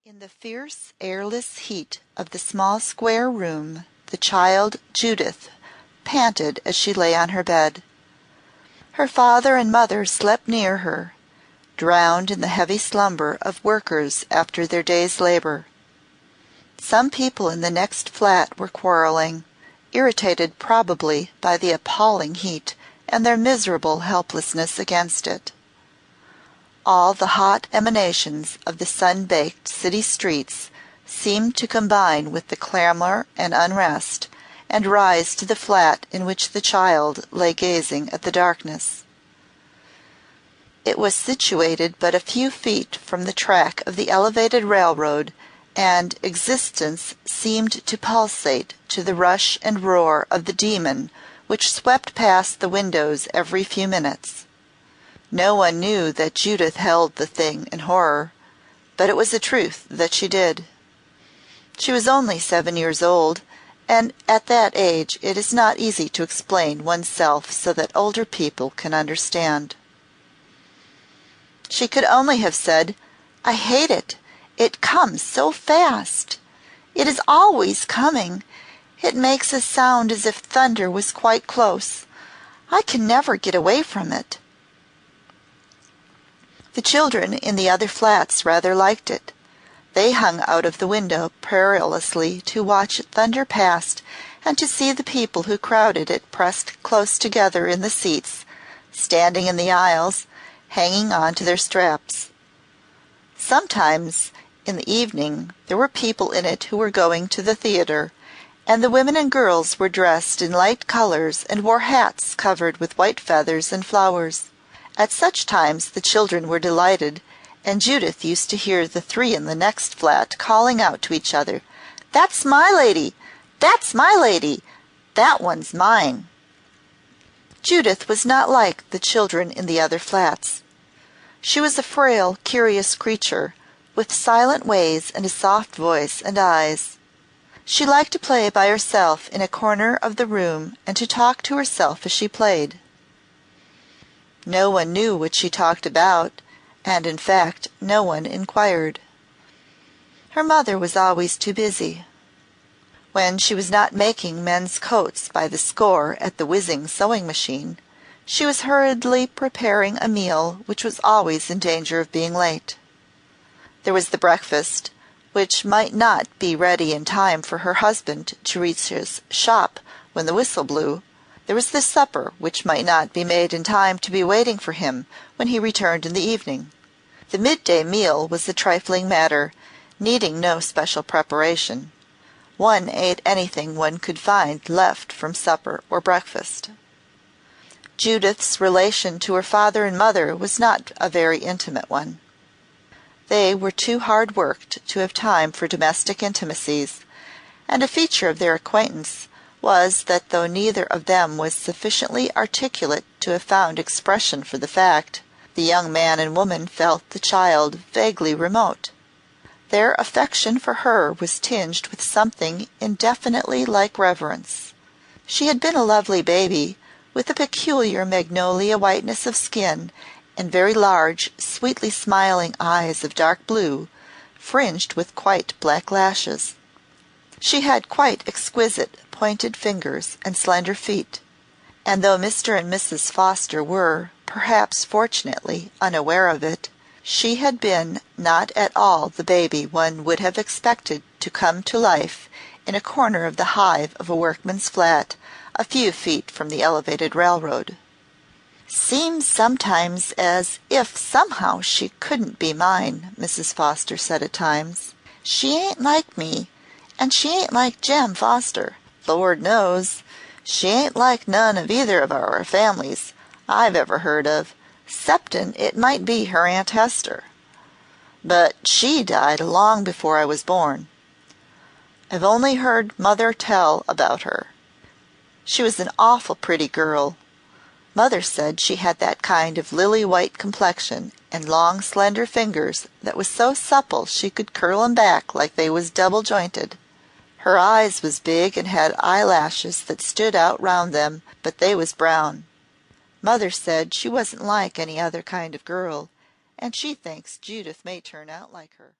In the fierce, airless heat of the small square room the child Judith panted as she lay on her bed. Her father and mother slept near her, drowned in the heavy slumber of workers after their day's labor. Some people in the next flat were quarreling, irritated probably by the appalling heat and their miserable helplessness against it. All the hot emanations of the sun-baked city streets seemed to combine with the clamor and unrest, and rise to the flat in which the child lay gazing at the darkness. It was situated but a few feet from the track of the elevated railroad, and existence seemed to pulsate to the rush and roar of the demon which swept past the windows every few minutes. No one knew that Judith held the thing in horror, but it was a truth that she did. She was only 7 years old, and at that age it is not easy to explain oneself so that older people can understand. She could only have said, "I hate it. It comes so fast. It is always coming. It makes a sound as if thunder was quite close. I can never get away from it." The children in the other flats rather liked it. They hung out of the window perilously to watch it thunder past and to see the people who crowded it pressed close together in the seats, standing in the aisles, hanging on to their straps. Sometimes, in the evening, there were people in it who were going to the theatre, and the women and girls were dressed in light colors and wore hats covered with white feathers and flowers. At such times the children were delighted, and Judith used to hear the three in the next flat calling out to each other, "That's my lady! That's my lady! That one's mine!" Judith was not like the children in the other flats. She was a frail, curious creature, with silent ways and a soft voice and eyes. She liked to play by herself in a corner of the room and to talk to herself as she played. No one knew what she talked about, and in fact no one inquired. Her mother was always too busy. When she was not making men's coats by the score at the whizzing sewing machine, she was hurriedly preparing a meal which was always in danger of being late. There was the breakfast, which might not be ready in time for her husband to reach his shop when the whistle blew. There was the supper, which might not be made in time to be waiting for him when he returned in the evening. The midday meal was a trifling matter, needing no special preparation. One ate anything one could find left from supper or breakfast. Judith's relation to her father and mother was not a very intimate one. They were too hard worked to have time for domestic intimacies, and a feature of their acquaintance was that though neither of them was sufficiently articulate to have found expression for the fact, the young man and woman felt the child vaguely remote. Their affection for her was tinged with something indefinitely like reverence. She had been a lovely baby, with a peculiar magnolia whiteness of skin and very large, sweetly smiling eyes of dark blue, fringed with quite black lashes. She had quite exquisite pointed fingers and slender feet, and though Mr. and Mrs. Foster were, perhaps fortunately, unaware of it, she had been not at all the baby one would have expected to come to life in a corner of the hive of a workman's flat a few feet from the elevated railroad. "Seems sometimes as if somehow she couldn't be mine," Mrs. Foster said at times. "She ain't like me, and she ain't like Jem Foster. Lord knows, she ain't like none of either of our families I've ever heard of, 'ceptin' it might be her Aunt Hester. But she died long before I was born. I've only heard Mother tell about her. She was an awful pretty girl. Mother said she had that kind of lily-white complexion and long slender fingers that was so supple she could curl 'em back like they was double-jointed. Her eyes was big and had eyelashes that stood out round them, but they was brown. Mother said she wasn't like any other kind of girl, and she thinks Judith may turn out like her."